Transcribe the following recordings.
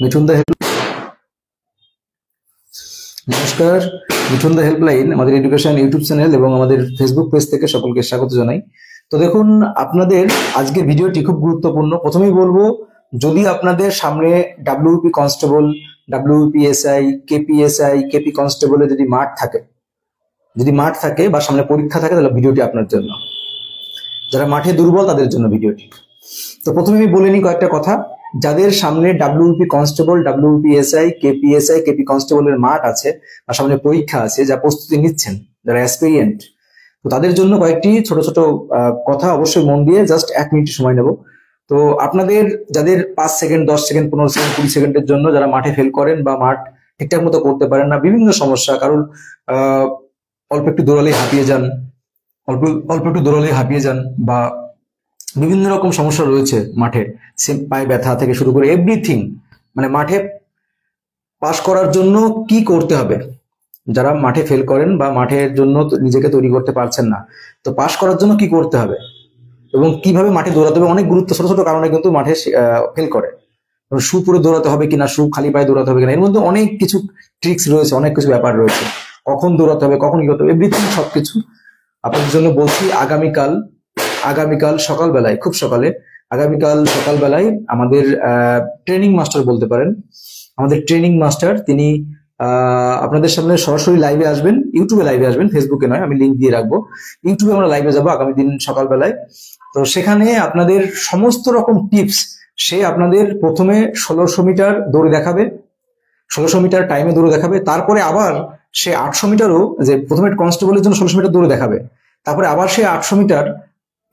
মিঠুন দা নমস্কার। মিঠুন দা হেল্পলাইন আমাদের education YouTube channel এবং আমাদের ফেসবুক পেজ থেকে সকলকে স্বাগত জানাই। তো দেখুন, আপনাদের আজকে ভিডিওটি খুব গুরুত্বপূর্ণ। প্রথমেই বলবো, যদি আপনাদের সামনে WP constable, WPSI, KPSI, KP কনস্টেবলে যদি মাঠ থাকে বা সামনে পরীক্ষা থাকে, তাহলে ভিডিওটি আপনার জন্য। যারা মাঠে দুর্বল তাদের জন্য ভিডিওটি। তো প্রথমে আমি বলে নিই কয়েকটা কথা। যাদের সামনে WP constable, WPSI, KPSI, KP কনস্টেবলের মাঠ আছে বা সামনে পরীক্ষা আছে, যা প্রস্তুতি নিচ্ছেন, যারা অ্যাসপিরিয়েন্ট, তো তাদের জন্য কয়েকটি ছোট ছোট কথা অবশ্যই মন দিয়ে জাস্ট 1 মিনিট সময় নেব। তো আপনাদের যাদের 5 সেকেন্ড, 10 সেকেন্ড, 15 সেকেন্ড, 20 সেকেন্ডের জন্য যারা মাঠে ফেল করেন বা মাঠ ঠিকঠাক মতো করতে পারেন না, বিভিন্ন সমস্যা, কারণ অল্প একটু দৌড়ালেই হাঁপিয়ে যান বা বিভিন্ন রকম সমস্যা রয়েছে মাঠে, পায়ে ব্যথা থেকে শুরু করে এভরিথিং, মানে মাঠে পাস করার জন্য কি করতে হবে, যারা মাঠে ফেল করেন বা মাঠের জন্য নিজেকে তৈরি করতে পারছেন না, তো পাস করার জন্য কি করতে হবে এবং কিভাবে মাঠে দৌড়াতে হবে, অনেক ছোট ছোট কারণে কিন্তু মাঠে ফেল করে। শু পরে দৌড়াতে হবে কিনা, শু খালি পায়ে দৌড়াতে হবে কিনা, এর মধ্যে অনেক কিছু ট্রিক্স রয়েছে, অনেক কিছু ব্যাপার রয়েছে, কখন দৌড়াতে হবে, কখন কি করতে হবে, এভরিথিং সবকিছু আপনাদের জন্য বলছি। আগামীকাল সকালবেলায়, খুব সকালে, আগামীকাল সকালবেলায় আমাদের ট্রেনিং মাস্টার বলতে পারেন, আমাদের ট্রেনিং মাস্টার তিনি আপনাদের সামনে সরাসরি লাইভে আসবেন, ইউটিউবে লাইভে আসবেন, ফেসবুকে নয়, আমি লিঙ্ক দিয়ে রাখবো। ইউটিউবে আমরা লাইভে যাবো আগামী দিন সকালবেলায়। তো সেখানে আপনাদের সমস্ত রকম টিপস, সে আপনাদের প্রথমে 1600 মিটার দৌড়ে দেখাবে, 1600 মিটার টাইমে দৌড়ে দেখাবে, তারপরে আবার সে 800 মিটারও, যে প্রথমে কনস্টেবলের জন্য 1600 মিটার দৌড়ে দেখাবে, তারপরে আবার সে 800 মিটার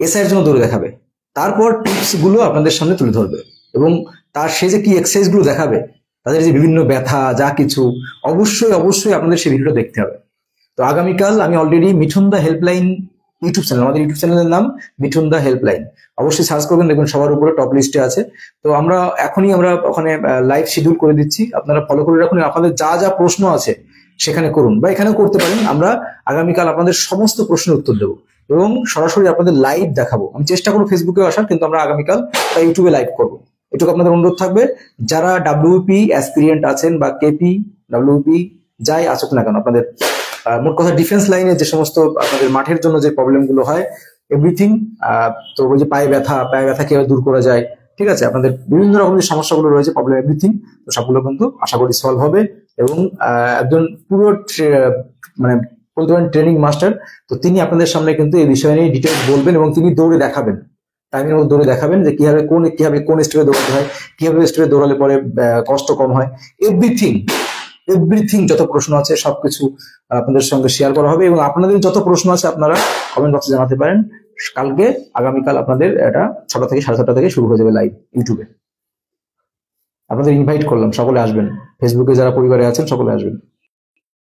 এসআই এর জন্য দৌড়ে দেখাবে, তারপর টিপস গুলো আপনাদের সামনে তুলে ধরবে এবং তার সে যে কি এক্সারসাইজ গুলো দেখাবে, তাদের যে বিভিন্ন ব্যথা যা কিছু, অবশ্যই আপনাদের সেই ভিডিওটা দেখতে হবে। তো আগামীকাল আমি অলরেডি মিঠুন দা হেল্পলাইন ইউটিউব চ্যানেল, আমাদের ইউটিউব চ্যানেলের নাম মিঠুন দা হেল্পলাইন, অবশ্যই সার্চ করবেন, দেখবেন সবার উপরে টপ লিস্টে আছে। তো আমরা ওখানে লাইভ শিডিউল করে দিচ্ছি, আপনারা ফলো করে রাখুন। আপনাদের যা যা প্রশ্ন আছে সেখানে করুন বা এখানেও করতে পারেন। আমরা আগামীকাল আপনাদের সমস্ত প্রশ্নের উত্তর দেবো এবং সরাসরি আপনাদের লাইভ দেখাবো। আমি চেষ্টা করবো ফেসবুকে আসার, কিন্তু আমরা আগামীকাল ইউটিউবে লাইভ করবো। এটুকু আপনাদের অনুরোধ থাকবে। যারা ডাব্লিউপি অ্যাসপিরিয়েন্ট আছেন বা কেপি, ডাব্লিউপি যাই আসুক না কেন, আপনাদের মোট কথা ডিফেন্স লাইনে যে সমস্ত আপনাদের মাঠের জন্য যে প্রবলেম গুলো হয়, এভরিথিং, তো ওই যে পায়ে ব্যথা কিভাবে দূর করা যায়, ঠিক আছে, আপনাদের বিভিন্ন রকমের সমস্যাগুলো রয়েছে, প্রবলেম, এভরিথিং, তো সবগুলো কিন্তু আশা করি সলভ হবে। এবং একজন পুরো মানে বলতে পারেন ট্রেনিং মাস্টার, তো তিনি আপনাদের সামনে কিন্তু এই বিষয় নিয়ে ডিটেলস বলবেন এবং তিনি দৌড়ে দেখাবেন, টাইমের মধ্যে দৌড়ে দেখাবেন যে কিভাবে কোন স্টেপে দৌড়াতে হয়, কিভাবে স্টেপে দৌড়ালে পরে কষ্ট কম হয়, এভরিথিং যত প্রশ্ন আছে সবকিছু আপনাদের সঙ্গে শেয়ার করা হবে। এবং আপনাদের যত প্রশ্ন আছে আপনারা কমেন্ট বক্সে জানাতে পারেন। আগামীকাল আপনাদের এটা 6টা থেকে 6:30 থেকে শুরু হয়ে যাবে লাইভ ইউটিউবে। আপনাদের ইনভাইট করলাম, সকলে আসবেন, ফেসবুকে যারা পরিবারে আছেন সকলে আসবেন।